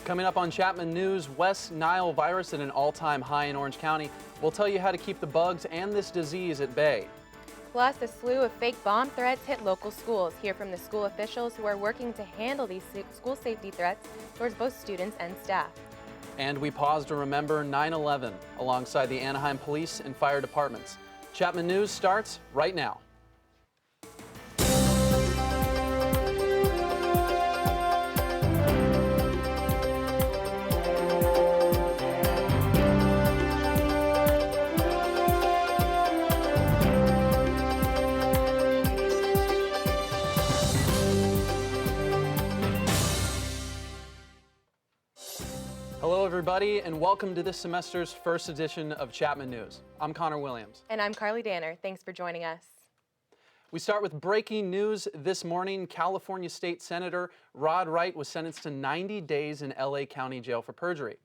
Coming up on Chapman News, West Nile virus at an all-time high in Orange County. We'll tell you how to keep the bugs and this disease at bay. Plus, a slew of fake bomb threats hit local schools. Hear from the school officials who are working to handle these school safety threats towards both students and staff. And we pause to remember 9/11 alongside the Anaheim Police and Fire Departments. Chapman News starts right now. Hello, everybody, and welcome to this semester's first edition of Chapman News. I'm Connor Williams. And I'm Carly Danner. Thanks for joining us. We start with breaking news this morning. California State Senator Rod Wright was sentenced to 90 days in LA County Jail for perjury.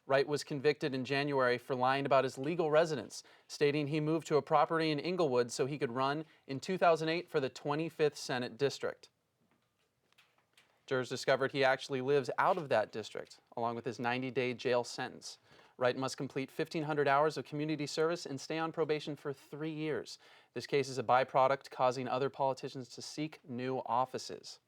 Wright was convicted in January for lying about his legal residence, stating he moved to a property in Inglewood so he could run in 2008 for the 25th Senate District. Jurors discovered he actually lives out of that district, along with his 90-day jail sentence. Wright must complete 1,500 hours of community service and stay on probation for 3 years. This case is a byproduct causing other politicians to seek new offices.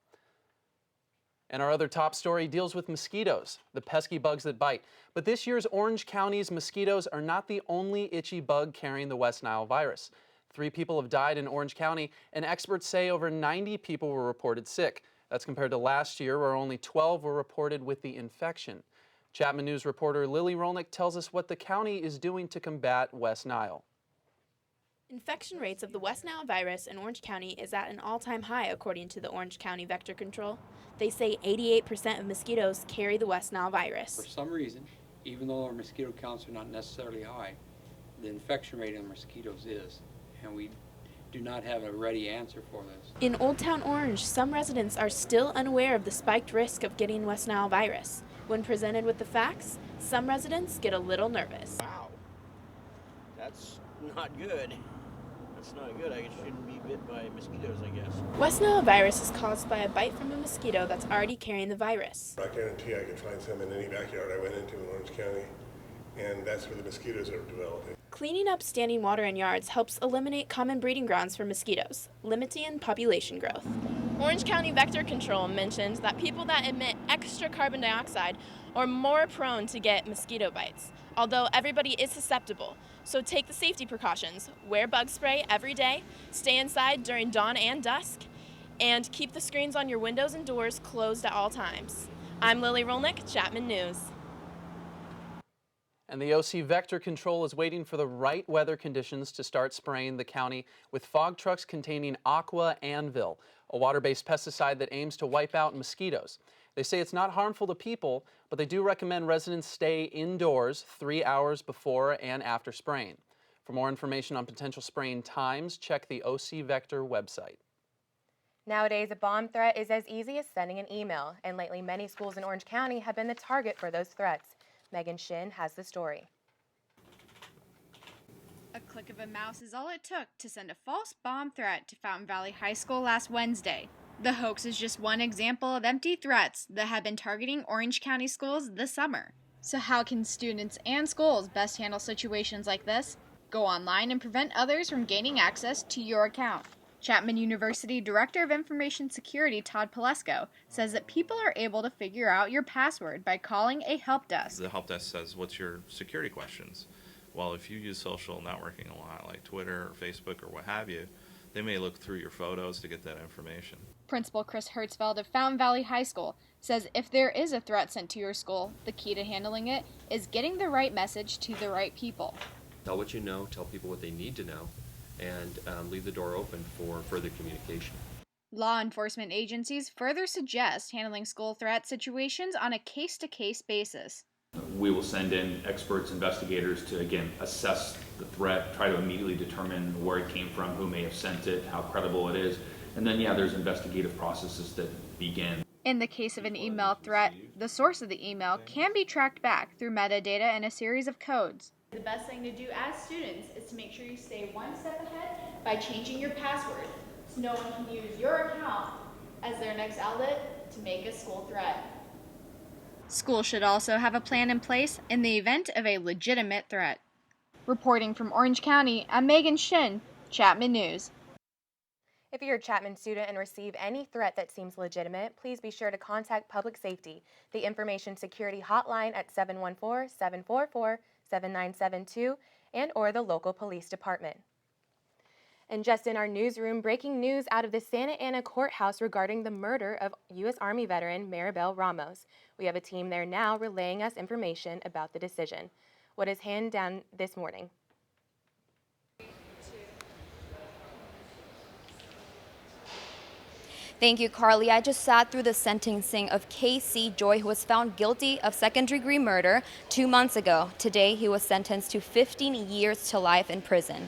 And our other top story deals with mosquitoes, the pesky bugs that bite. But this year's Orange County's mosquitoes are not the only itchy bug carrying the West Nile virus. 3 people have died in Orange County, and experts say over 90 people were reported sick. That's compared to last year, where only 12 were reported with the infection. Chapman News reporter Lily Rolnick tells us what the county is doing to combat West Nile. Infection rates of the West Nile virus in Orange County is at an all-time high, according to the Orange County Vector Control. They say 88% of mosquitoes carry the West Nile virus. For some reason, even though our mosquito counts are not necessarily high, the infection rate in mosquitoes is, and we do not have a ready answer for this. In Old Town Orange, some residents are still unaware of the spiked risk of getting West Nile virus. When presented with the facts, some residents get a little nervous. Wow, that's not good. That's not good. I shouldn't be bit by mosquitoes, I guess. West Nile virus is caused by a bite from a mosquito that's already carrying the virus. I guarantee I could find some in any backyard I went into in Orange County, and that's where the mosquitoes are developing. Cleaning up standing water in yards helps eliminate common breeding grounds for mosquitoes, limiting population growth. Orange County Vector Control mentioned that people that emit extra carbon dioxide are more prone to get mosquito bites, although everybody is susceptible. So take the safety precautions, wear bug spray every day, stay inside during dawn and dusk, and keep the screens on your windows and doors closed at all times. I'm Lily Rolnick, Chapman News. And the OC Vector Control is waiting for the right weather conditions to start spraying the county with fog trucks containing Aqua Anvil, a water-based pesticide that aims to wipe out mosquitoes. They say it's not harmful to people, but they do recommend residents stay indoors 3 hours before and after spraying. For more information on potential spraying times, check the OC Vector website. Nowadays, a bomb threat is as easy as sending an email, and lately many schools in Orange County have been the target for those threats. Megan Shin has the story. A click of a mouse is all it took to send a false bomb threat to Fountain Valley High School last Wednesday. The hoax is just one example of empty threats that have been targeting Orange County schools this summer. So how can students and schools best handle situations like this? Go online and prevent others from gaining access to your account. Chapman University Director of Information Security Todd Palesko says that people are able to figure out your password by calling a help desk. The help desk says, what's your security questions? Well, if you use social networking a lot, like Twitter or Facebook or what have you, they may look through your photos to get that information. Principal Chris Hertzfeld of Fountain Valley High School says if there is a threat sent to your school, the key to handling it is getting the right message to the right people. Tell what you know, tell people what they need to know, and leave the door open for further communication. Law enforcement agencies further suggest handling school threat situations on a case-to-case basis. We will send in experts, investigators to, again, assess the threat, try to immediately determine where it came from, who may have sent it, how credible it is, and then, there's investigative processes that begin. In the case of an email threat, the source of the email can be tracked back through metadata and a series of codes. The best thing to do as students is to make sure you stay one step ahead by changing your password so no one can use your account as their next outlet to make a school threat. Schools should also have a plan in place in the event of a legitimate threat. Reporting from Orange County, I'm Megan Shin, Chapman News. If you're a Chapman student and receive any threat that seems legitimate, please be sure to contact Public Safety, the Information Security Hotline at 714-744-7972, and or the local police department. And just in our newsroom, breaking news out of the Santa Ana courthouse regarding the murder of U.S. Army veteran Maribel Ramos. We have a team there now relaying us information about the decision. What is handed down this morning? Thank you, Carly. I just sat through the sentencing of K.C. Joy, who was found guilty of second-degree murder 2 months ago. Today, he was sentenced to 15 years to life in prison.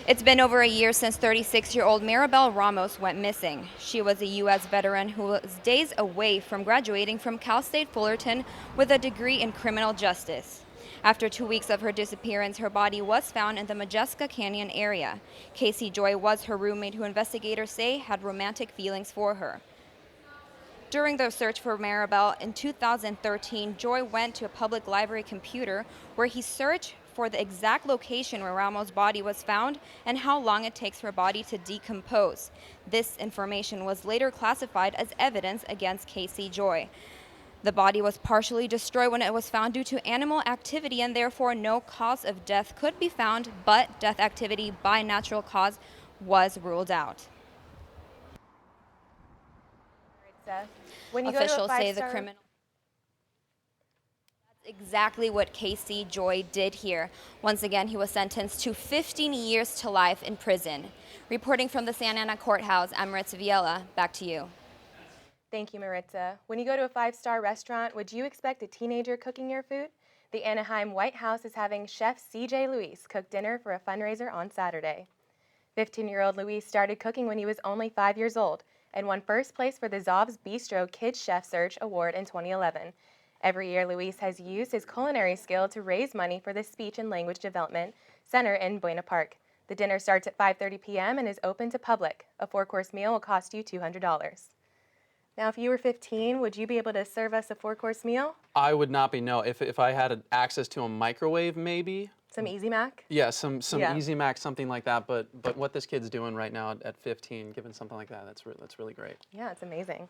It's been over a year since 36-year-old Maribel Ramos went missing. She was a U.S. veteran who was days away from graduating from Cal State Fullerton with a degree in criminal justice. After 2 weeks of her disappearance, her body was found in the Majeska Canyon area. K.C. Joy was her roommate, who investigators say had romantic feelings for her. During the search for Maribel in 2013, Joy went to a public library computer where he searched for the exact location where Ramos' body was found and how long it takes for a body to decompose. This information was later classified as evidence against K.C. Joy. The body was partially destroyed when it was found due to animal activity, and therefore no cause of death could be found, but death activity by natural cause was ruled out. When you Officials go to a say the criminal. That's exactly what K.C. Joy did here. Once again, he was sentenced to 15 years to life in prison. Reporting from the Santa Ana courthouse, I'm Maritza Viella. Back to you. Thank you, Maritza. When you go to a five-star restaurant, would you expect a teenager cooking your food? The Anaheim White House is having Chef C.J. Luis cook dinner for a fundraiser on Saturday. 15-year-old Luis started cooking when he was only 5 years old and won first place for the Zob's Bistro Kids Chef Search Award in 2011. Every year, Luis has used his culinary skill to raise money for the Speech and Language Development Center in Buena Park. The dinner starts at 5:30 p.m. and is open to public. A 4-course meal will cost you $200. Now, if you were 15, would you be able to serve us a 4-course meal? I would not be, no. If I had access to a microwave, maybe. Some Easy Mac? Yeah, some Easy Mac, something like that. But what this kid's doing right now at 15, given something like that, that's really great. Yeah, it's amazing.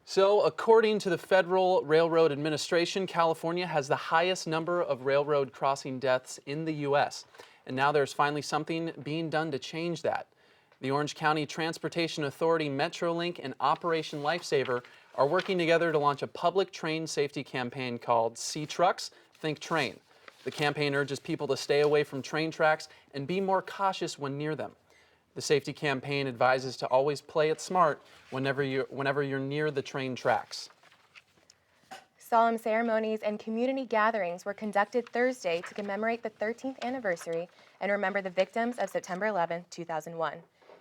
So, according to the Federal Railroad Administration, California has the highest number of railroad crossing deaths in the U.S. And now there's finally something being done to change that. The Orange County Transportation Authority, MetroLink, and Operation Lifesaver are working together to launch a public train safety campaign called See Trucks, Think Train. The campaign urges people to stay away from train tracks and be more cautious when near them. The safety campaign advises to always play it smart whenever you're near the train tracks. Solemn ceremonies and community gatherings were conducted Thursday to commemorate the 13th anniversary and remember the victims of September 11, 2001.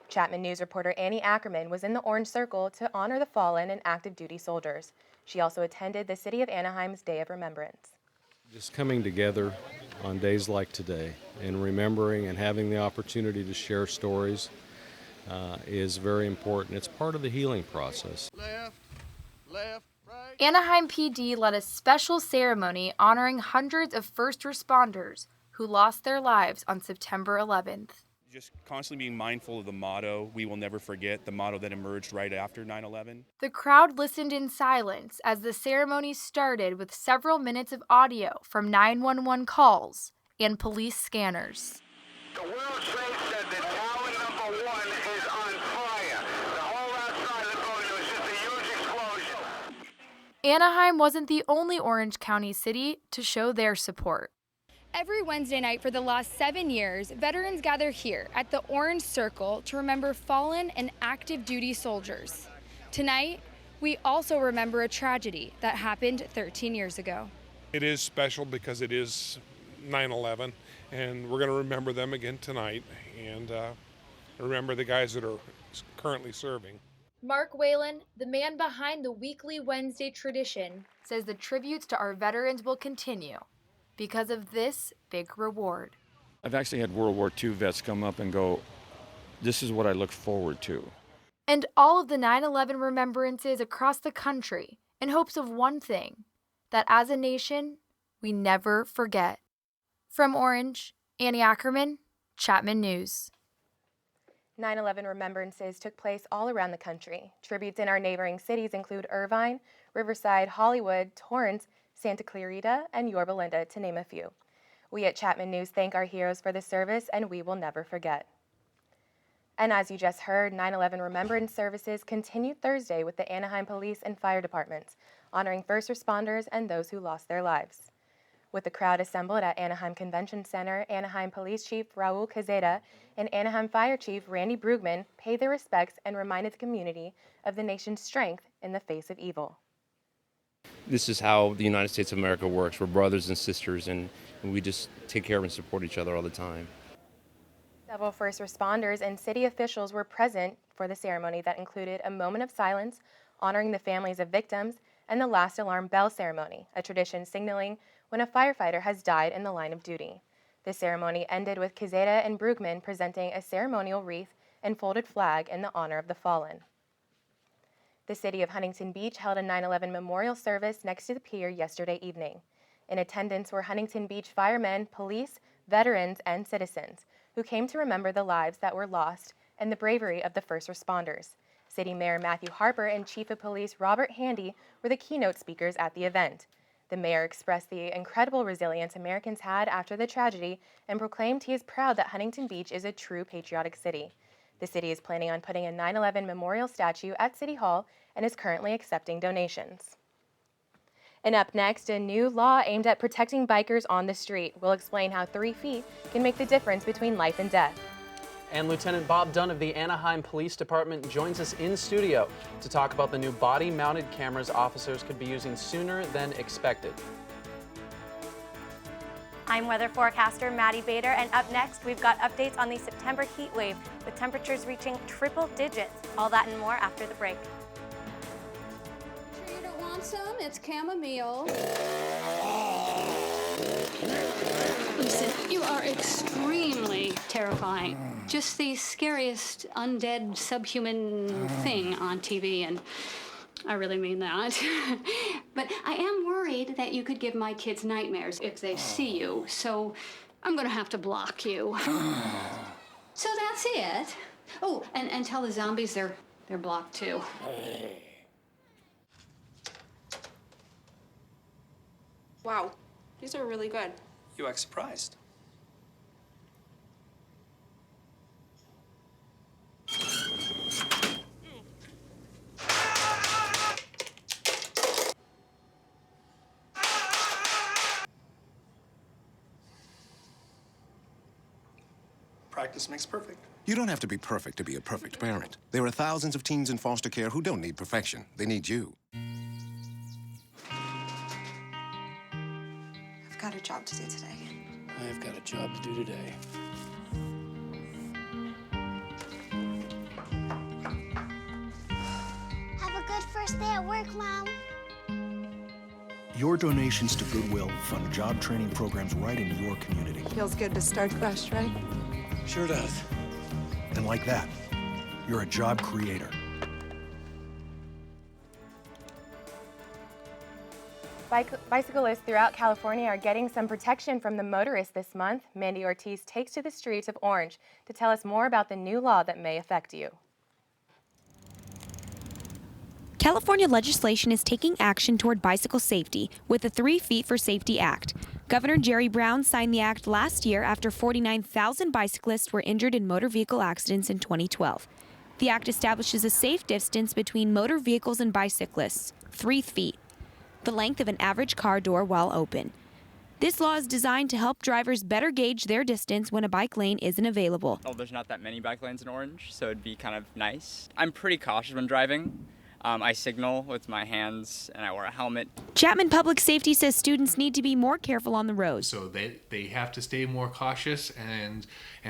Chapman News reporter Annie Ackerman was in the Orange Circle to honor the fallen and active duty soldiers. She also attended the City of Anaheim's Day of Remembrance. Just coming together on days like today and remembering and having the opportunity to share stories is very important. It's part of the healing process. Left, right. Anaheim PD led a special ceremony honoring hundreds of first responders who lost their lives on September 11th. Just constantly being mindful of the motto, we will never forget, the motto that emerged right after 9/11. The crowd listened in silence as the ceremony started with several minutes of audio from 911 calls and police scanners. The World Trade Center, tower number 1 is on fire. The whole outside of the building was just a huge explosion. Anaheim wasn't the only Orange County city to show their support. Every Wednesday night for the last 7 years, veterans gather here at the Orange Circle to remember fallen and active duty soldiers. Tonight, we also remember a tragedy that happened 13 years ago. It is special because it is 9/11, and we're going to remember them again tonight and remember the guys that are currently serving. Mark Whalen, the man behind the weekly Wednesday tradition, says the tributes to our veterans will continue because of this big reward. I've actually had World War II vets come up and go, this is what I look forward to. And all of the 9/11 remembrances across the country in hopes of one thing, that as a nation, we never forget. From Orange, Annie Ackerman, Chapman News. 9/11 remembrances took place all around the country. Tributes in our neighboring cities include Irvine, Riverside, Hollywood, Torrance, Santa Clarita, and Yorba Linda, to name a few. We at Chapman News thank our heroes for the service, and we will never forget. And as you just heard, 9/11 remembrance services continued Thursday with the Anaheim Police and Fire Departments, honoring first responders and those who lost their lives. With the crowd assembled at Anaheim Convention Center, Anaheim Police Chief Raul Cazeta and Anaheim Fire Chief Randy Brugman paid their respects and reminded the community of the nation's strength in the face of evil. This is how the United States of America works. We're brothers and sisters, and we just take care of and support each other all the time. Several first responders and city officials were present for the ceremony that included a moment of silence honoring the families of victims and the last alarm bell ceremony, a tradition signaling when a firefighter has died in the line of duty. The ceremony ended with Cazeta and Brugman presenting a ceremonial wreath and folded flag in the honor of the fallen. The city of Huntington Beach held a 9/11 memorial service next to the pier yesterday evening. In attendance were Huntington Beach firemen, police, veterans, and citizens who came to remember the lives that were lost and the bravery of the first responders. City Mayor Matthew Harper and Chief of Police Robert Handy were the keynote speakers at the event. The mayor expressed the incredible resilience Americans had after the tragedy and proclaimed he is proud that Huntington Beach is a true patriotic city. The city is planning on putting a 9/11 memorial statue at City Hall and is currently accepting donations. And up next, a new law aimed at protecting bikers on the street. We'll explain how 3 feet can make the difference between life and death. And Lieutenant Bob Dunn of the Anaheim Police Department joins us in studio to talk about the new body-mounted cameras officers could be using sooner than expected. I'm weather forecaster Madi Bader, and up next we've got updates on the September heat wave with temperatures reaching triple digits. All that and more after the break. Sure you don't want some? It's chamomile. Listen, you are extremely terrifying. Just the scariest undead subhuman thing on TV, and I really mean that. But I am worried that you could give my kids nightmares if they see you, so I'm gonna have to block you. So that's it. Oh, and tell the zombies they're blocked too. Wow, these are really good. You act surprised. Practice makes perfect. You don't have to be perfect to be a perfect parent. There are thousands of teens in foster care who don't need perfection. They need you. I've got a job to do today. I've got a job to do today. Have a good first day at work, Mom. Your donations to Goodwill fund job training programs right in your community. Feels good to start fresh, right? Sure does. And like that, you're a job creator. Bicyclists throughout California are getting some protection from the motorists this month. Mandy Ortiz takes to the streets of Orange to tell us more about the new law that may affect you. California legislation is taking action toward bicycle safety with the 3 Feet for Safety Act. Governor Jerry Brown signed the act last year after 49,000 bicyclists were injured in motor vehicle accidents in 2012. The act establishes a safe distance between motor vehicles and bicyclists, 3 feet, the length of an average car door while open. This law is designed to help drivers better gauge their distance when a bike lane isn't available. Oh, there's not that many bike lanes in Orange, so it'd be kind of nice. I'm pretty cautious when driving. I signal with my hands and I wear a helmet. Chapman Public Safety says students need to be more careful on the road. So they have to stay more cautious and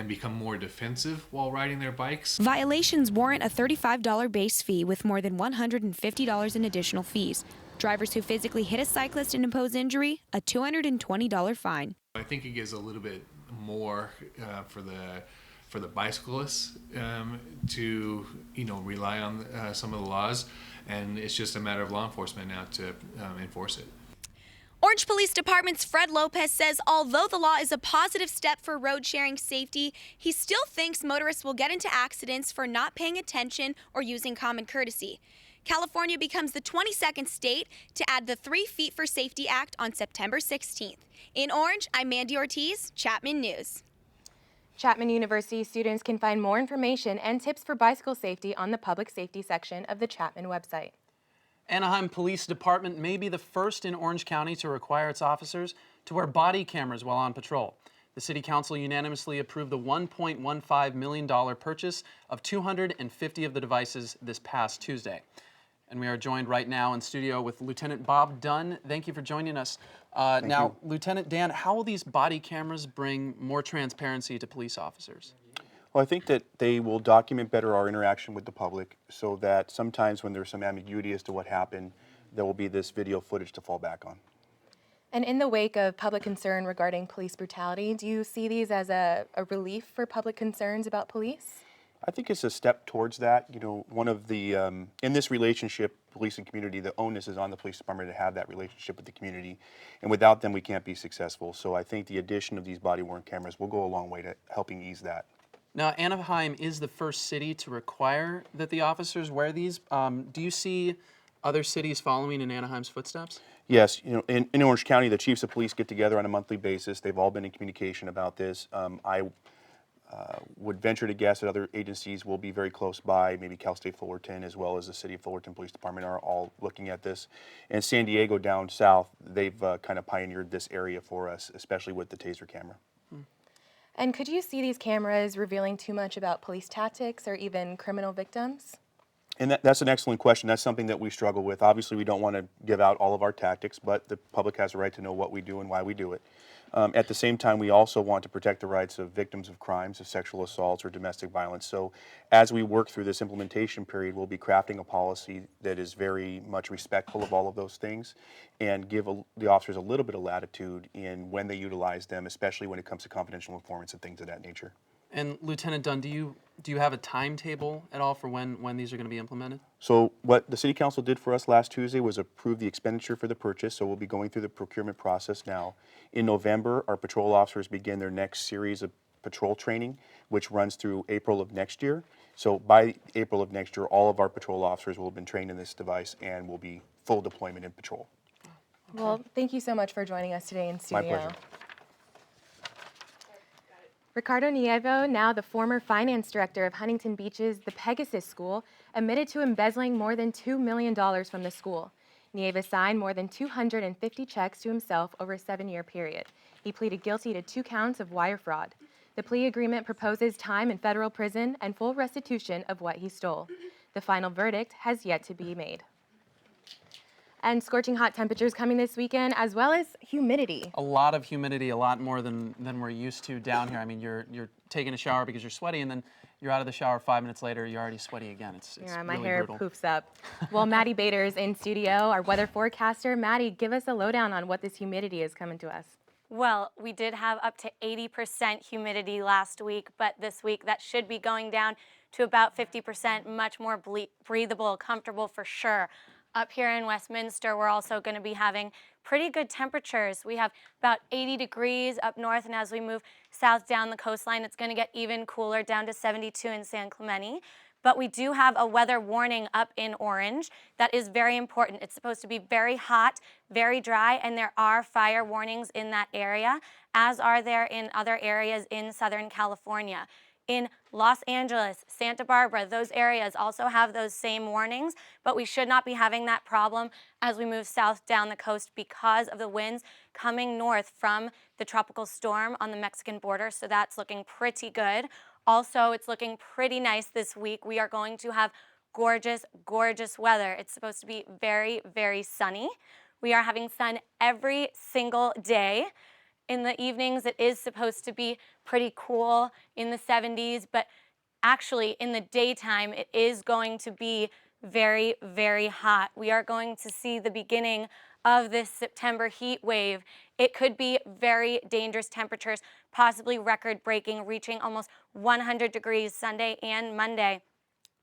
become more defensive while riding their bikes. Violations warrant a $35 base fee with more than $150 in additional fees. Drivers who physically hit a cyclist and impose injury, a $220 fine. I think it gives a little bit more for the bicyclists to rely on some of the laws, and it's just a matter of law enforcement now to enforce it. Orange Police Department's Fred Lopez says although the law is a positive step for road sharing safety, he still thinks motorists will get into accidents for not paying attention or using common courtesy. California becomes the 22nd state to add the 3 Feet for Safety Act on September 16th. In Orange, I'm Mandy Ortiz, Chapman News. Chapman University students can find more information and tips for bicycle safety on the public safety section of the Chapman website. Anaheim Police Department may be the first in Orange County to require its officers to wear body cameras while on patrol. The City Council unanimously approved the $1.15 million purchase of 250 of the devices this past Tuesday. And we are joined right now in studio with Lieutenant Bob Dunn. Thank you for joining us. Now, Lieutenant Dan, how will these body cameras bring more transparency to police officers? Well, I think that they will document better our interaction with the public so that sometimes when there's some ambiguity as to what happened, there will be this video footage to fall back on. And in the wake of public concern regarding police brutality, do you see these as a relief for public concerns about police? I think it's a step towards that. You know, one of the, in this relationship, police and community, the onus is on the police department to have that relationship with the community. And without them, we can't be successful. So I think the addition of these body-worn cameras will go a long way to helping ease that. Now, Anaheim is the first city to require that the officers wear these. Do you see other cities following in Anaheim's footsteps? Yes, you know, in Orange County, the chiefs of police get together on a monthly basis. They've all been in communication about this. I would venture to guess that other agencies will be very close by. Maybe Cal State Fullerton, as well as the City of Fullerton Police Department, are all looking at this. And San Diego down south, they've kind of pioneered this area for us, especially with the taser camera. And could you see these cameras revealing too much about police tactics or even criminal victims? And that's an excellent question. That's something that we struggle with. Obviously, we don't want to give out all of our tactics, but the public has a right to know what we do and why we do it. At the same time, we also want to protect the rights of victims of crimes, of sexual assaults or domestic violence. So as we work through this implementation period, we'll be crafting a policy that is very much respectful of all of those things and give the officers a little bit of latitude in when they utilize them, especially when it comes to confidential informants and things of that nature. And Lieutenant Dunn, do you have a timetable at all for when these are going to be implemented? So what the City Council did for us last Tuesday was approve the expenditure for the purchase, so we'll be going through the procurement process now. In November, our patrol officers begin their next series of patrol training, which runs through April of next year. So by April of next year, all of our patrol officers will have been trained in this device and will be full deployment in patrol. Well, thank you so much for joining us today in studio. My pleasure. Ricardo Nievo, now the former finance director of Huntington Beach's The Pegasus School, admitted to embezzling more than $2 million from the school. Nievo signed more than 250 checks to himself over a 7-year period. He pleaded guilty to 2 counts of wire fraud. The plea agreement proposes time in federal prison and full restitution of what he stole. The final verdict has yet to be made. And scorching hot temperatures coming this weekend, as well as humidity. A lot of humidity, a lot more than we're used to down here. I mean, you're taking a shower because you're sweaty, and then you're out of the shower 5 minutes later, you're already sweaty again. It's yeah, my really hair brutal. poofs up. Well, Madi Bader is in studio, our weather forecaster. Madi, give us a lowdown on what this humidity is coming to us. Well, we did have up to 80% humidity last week, but this week that should be going down to about 50%, much more breathable, comfortable for sure. Up here in Westminster, we're also going to be having pretty good temperatures. We have about 80 degrees up north, and as we move south down the coastline, it's going to get even cooler, down to 72 in San Clemente. But we do have a weather warning up in Orange that is very important. It's supposed to be very hot, very dry, and there are fire warnings in that area, as are there in other areas in Southern California. In Los Angeles, Santa Barbara, those areas also have those same warnings, but we should not be having that problem as we move south down the coast because of the winds coming north from the tropical storm on the Mexican border, so that's looking pretty good. Also, it's looking pretty nice this week. We are going to have gorgeous, gorgeous weather. It's supposed to be very, very sunny. We are having sun every single day. In the evenings, it is supposed to be pretty cool in the 70s, but actually in the daytime, it is going to be very, very hot. We are going to see the beginning of this September heat wave. It could be very dangerous temperatures, possibly record-breaking, reaching almost 100 degrees Sunday and Monday.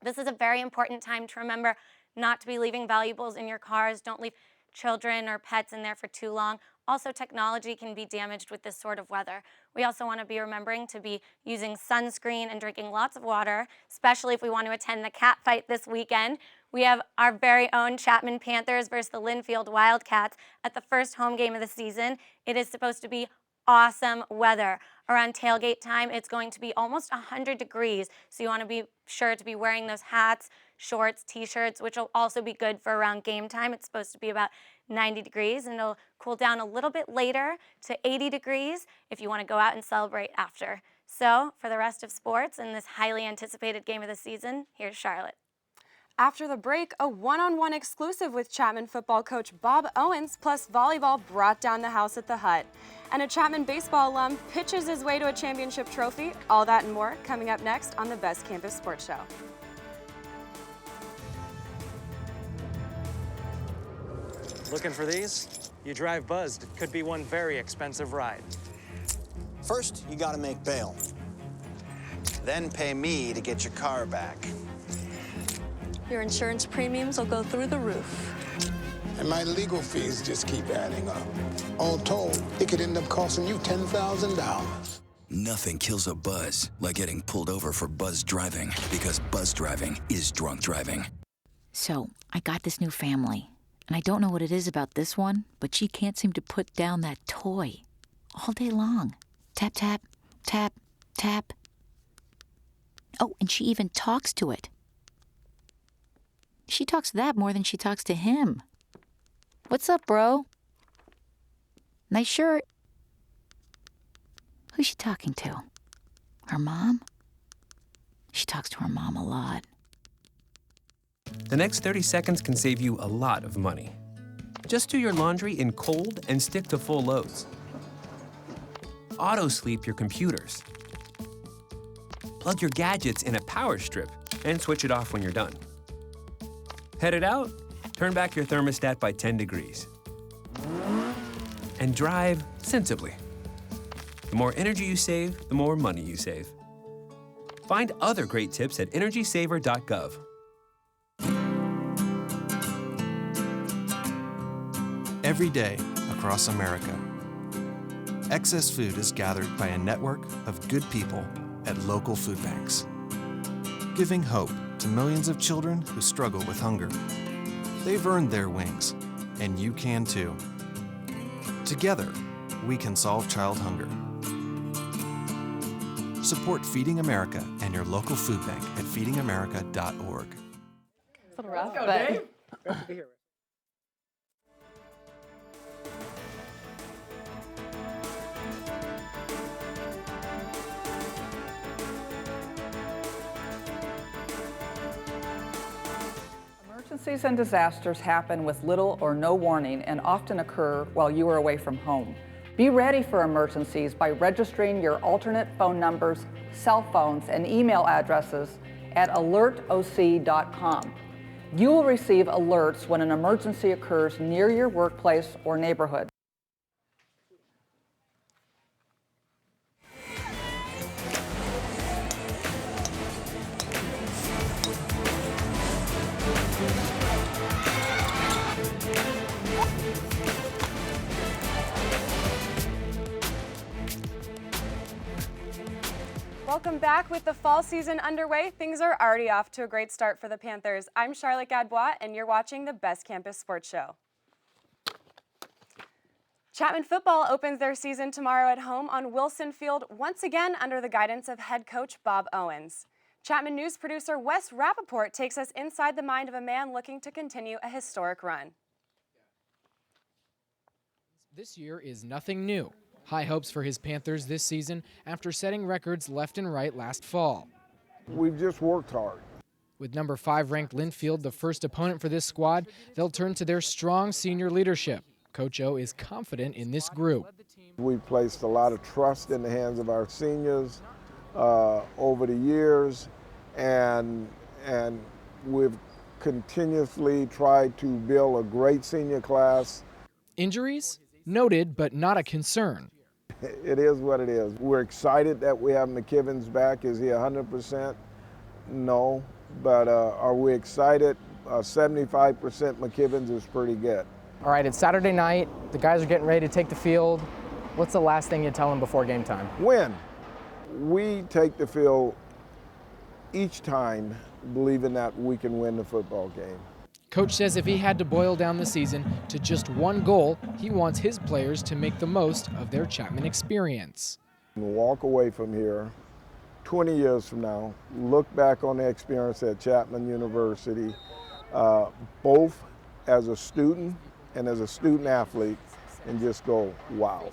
This is a very important time to remember not to be leaving valuables in your cars. Don't leave children or pets in there for too long. Also, technology can be damaged with this sort of weather. We also want to be remembering to be using sunscreen and drinking lots of water, especially if we want to attend the cat fight this weekend. We have our very own Chapman Panthers versus the Linfield Wildcats at the first home game of the season. It is supposed to be awesome weather. Around tailgate time, it's going to be almost 100 degrees, so you want to be sure to be wearing those hats, shorts, t-shirts, which will also be good for around game time. It's supposed to be about 90 degrees, and it'll cool down a little bit later to 80 degrees if you want to go out and celebrate after. So, for the rest of sports and this highly anticipated game of the season, here's Charlotte. After the break, a one-on-one exclusive with Chapman football coach Bob Owens plus volleyball brought down the house at the Hut. And a Chapman baseball alum pitches his way to a championship trophy. All that and more coming up next on the Best Campus Sports Show. Looking for these? You drive buzzed. It could be one very expensive ride. First, you gotta make bail. Then pay me to get your car back. Your insurance premiums will go through the roof. And my legal fees just keep adding up. All told, it could end up costing you $10,000. Nothing kills a buzz like getting pulled over for buzz driving, because buzz driving is drunk driving. So, I got this new family, and I don't know what it is about this one, but she can't seem to put down that toy all day long. Tap, tap, tap, tap. Oh, and she even talks to it. She talks to that more than she talks to him. What's up, bro? Nice shirt. Who's she talking to? Her mom? She talks to her mom a lot. The next 30 seconds can save you a lot of money. Just do your laundry in cold and stick to full loads. Auto-sleep your computers. Plug your gadgets in a power strip and switch it off when you're done. Headed out? Turn back your thermostat by 10 degrees. And drive sensibly. The more energy you save, the more money you save. Find other great tips at energysaver.gov. Every day across America, excess food is gathered by a network of good people at local food banks, giving hope to millions of children who struggle with hunger. They've earned their wings, and you can too. Together, we can solve child hunger. Support Feeding America and your local food bank at feedingamerica.org. It's a little rough, Go, but... Dave. Great to be here. Emergencies and disasters happen with little or no warning and often occur while you are away from home. Be ready for emergencies by registering your alternate phone numbers, cell phones, and email addresses at alertoc.com. You will receive alerts when an emergency occurs near your workplace or neighborhood. Welcome back. With the fall season underway, things are already off to a great start for the Panthers. I'm Charlotte Gadbois, and you're watching the Best Campus Sports Show. Chapman football opens their season tomorrow at home on Wilson Field, once again under the guidance of head coach Bob Owens. Chapman News producer Wes Rapaport takes us inside the mind of a man looking to continue a historic run. This year is nothing new. High hopes for his Panthers this season after setting records left and right last fall. We've just worked hard. With number 5 ranked Linfield the first opponent for this squad, they'll turn to their strong senior leadership. Coach O is confident in this group. We've placed a lot of trust in the hands of our seniors over the years, and we've continuously tried to build a great senior class. Injuries? Noted, but not a concern. It is what it is. We're excited that we have McKibbins back. Is he 100%? No. But are we excited? 75% McKibbins is pretty good. All right, it's Saturday night. The guys are getting ready to take the field. What's the last thing you tell them before game time? Win. We take the field each time believing that we can win the football game. Coach says if he had to boil down the season to just one goal, he wants his players to make the most of their Chapman experience. Walk away from here 20 years from now, look back on the experience at Chapman University, both as a student and as a student athlete, and just go, wow.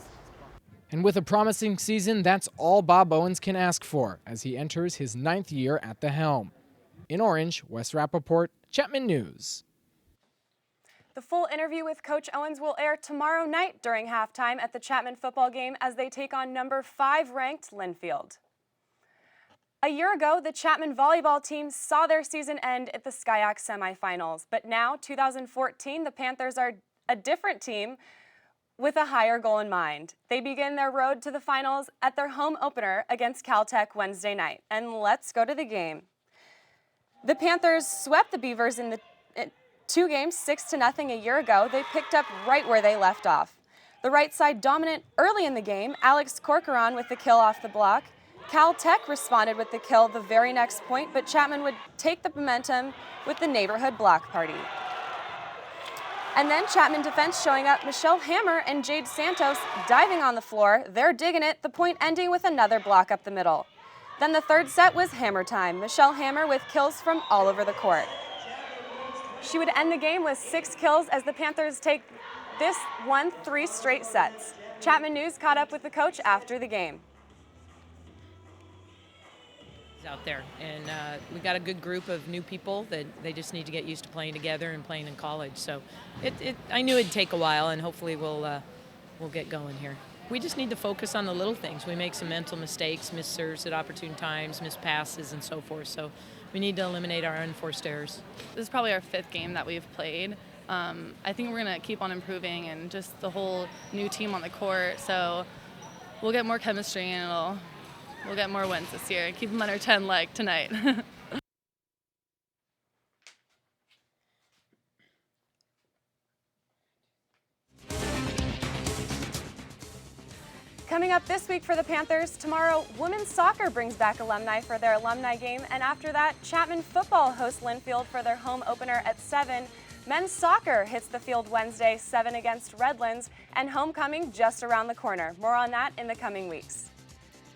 And with a promising season, that's all Bob Owens can ask for as he enters his 9th year at the helm. In Orange, Wes Rapaport, Chapman News. The full interview with Coach Owens will air tomorrow night during halftime at the Chapman football game as they take on number 5 ranked Linfield. A year ago, the Chapman volleyball team saw their season end at the SCIAC semifinals, but now, 2014, the Panthers are a different team with a higher goal in mind. They begin their road to the finals at their home opener against Caltech Wednesday night. And let's go to the game. The Panthers swept the Beavers in 2 games, 6-0 a year ago. They picked up right where they left off. The right side dominant early in the game, Alex Corcoran with the kill off the block. Caltech responded with the kill the very next point, but Chapman would take the momentum with the neighborhood block party. And then Chapman defense showing up, Michelle Hammer and Jade Santos diving on the floor. They're digging it, the point ending with another block up the middle. Then the third set was Hammer time. Michelle Hammer with kills from all over the court. She would end the game with 6 kills as the Panthers take this 3 straight sets. Chapman News caught up with the coach after the game. Out there, and we got a good group of new people that they just need to get used to playing together and playing in college. So I knew it'd take a while, and hopefully we'll get going here. We just need to focus on the little things. We make some mental mistakes, miss serves at opportune times, miss passes, and so forth. So we need to eliminate our unforced errors. This is probably our 5th game that we've played. I think we're going to keep on improving, and just the whole new team on the court. So we'll get more chemistry, and we'll get more wins this year. Keep them under 10 like tonight. Coming up this week for the Panthers, tomorrow, women's soccer brings back alumni for their alumni game, and after that, Chapman football hosts Linfield for their home opener at 7. Men's soccer hits the field Wednesday, 7 against Redlands, and homecoming just around the corner. More on that in the coming weeks.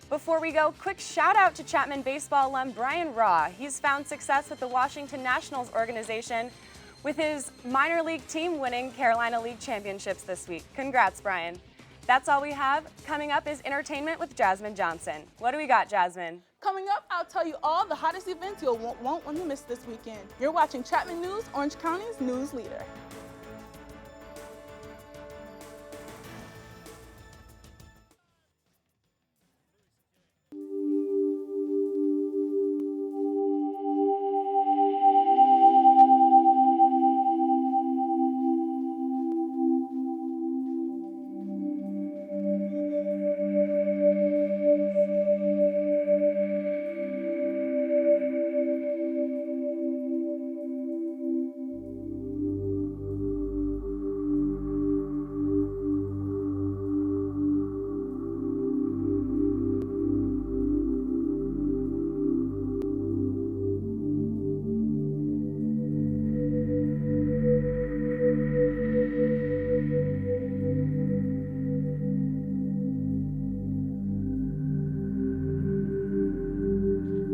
Before we go, quick shout out to Chapman baseball alum Brian Raw. He's found success with the Washington Nationals organization with his minor league team winning Carolina League championships this week. Congrats, Brian. That's all we have. Coming up is entertainment with Jasmine Johnson. What do we got, Jasmine? Coming up, I'll tell you all the hottest events you won't want when you miss this weekend. You're watching Chapman News, Orange County's news leader.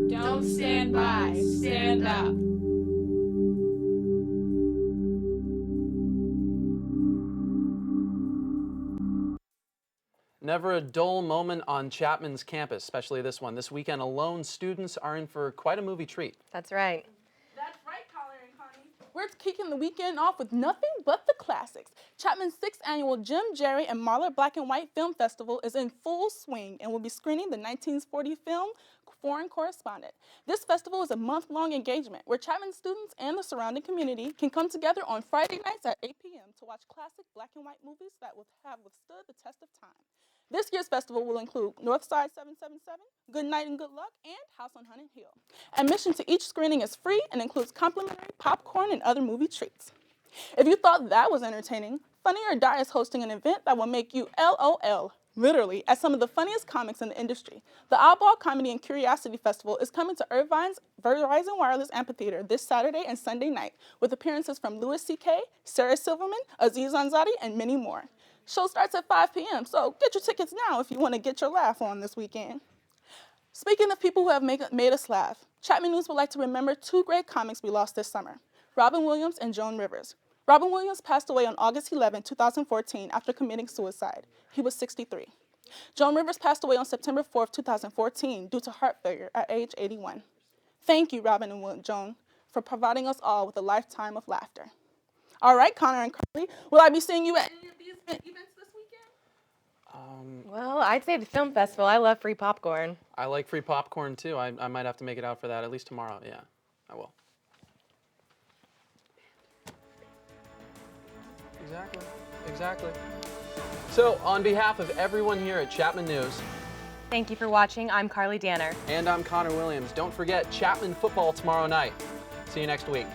Don't stand by, stand up. Never a dull moment on Chapman's campus, especially this one. This weekend alone, students are in for quite a movie treat. That's right. That's right, Colin and Connie. We're kicking the weekend off with nothing but the classics. Chapman's 6th annual Jim, Jerry, and Marla Black and White Film Festival is in full swing and will be screening the 1940 film Foreign Correspondent. This festival is a month-long engagement where Chapman students and the surrounding community can come together on Friday nights at 8 p.m. to watch classic black and white movies that have withstood the test of time. This year's festival will include Northside 777, Good Night and Good Luck, and House on Haunted Hill. Admission to each screening is free and includes complimentary popcorn and other movie treats. If you thought that was entertaining, Funny or Die is hosting an event that will make you LOL, literally, at some of the funniest comics in the industry. The Oddball Comedy and Curiosity Festival is coming to Irvine's Verizon Wireless Amphitheater this Saturday and Sunday night, with appearances from Louis C.K., Sarah Silverman, Aziz Ansari, and many more. Show starts at 5 p.m., so get your tickets now if you want to get your laugh on this weekend. Speaking of people who have made us laugh, Chapman News would like to remember two great comics we lost this summer, Robin Williams and Joan Rivers. Robin Williams passed away on August 11, 2014 after committing suicide. He was 63. Joan Rivers passed away on September 4, 2014 due to heart failure at age 81. Thank you, Robin and Joan, for providing us all with a lifetime of laughter. All right, Connor and Carly, will I be seeing you at any of these events this weekend? Well, I'd say the film festival. I love free popcorn. I like free popcorn too. I might have to make it out for that, at least tomorrow. Yeah, I will. Exactly. So, on behalf of everyone here at Chapman News, thank you for watching. I'm Carly Danner. and I'm Connor Williams. Don't forget Chapman football tomorrow night. See you next week.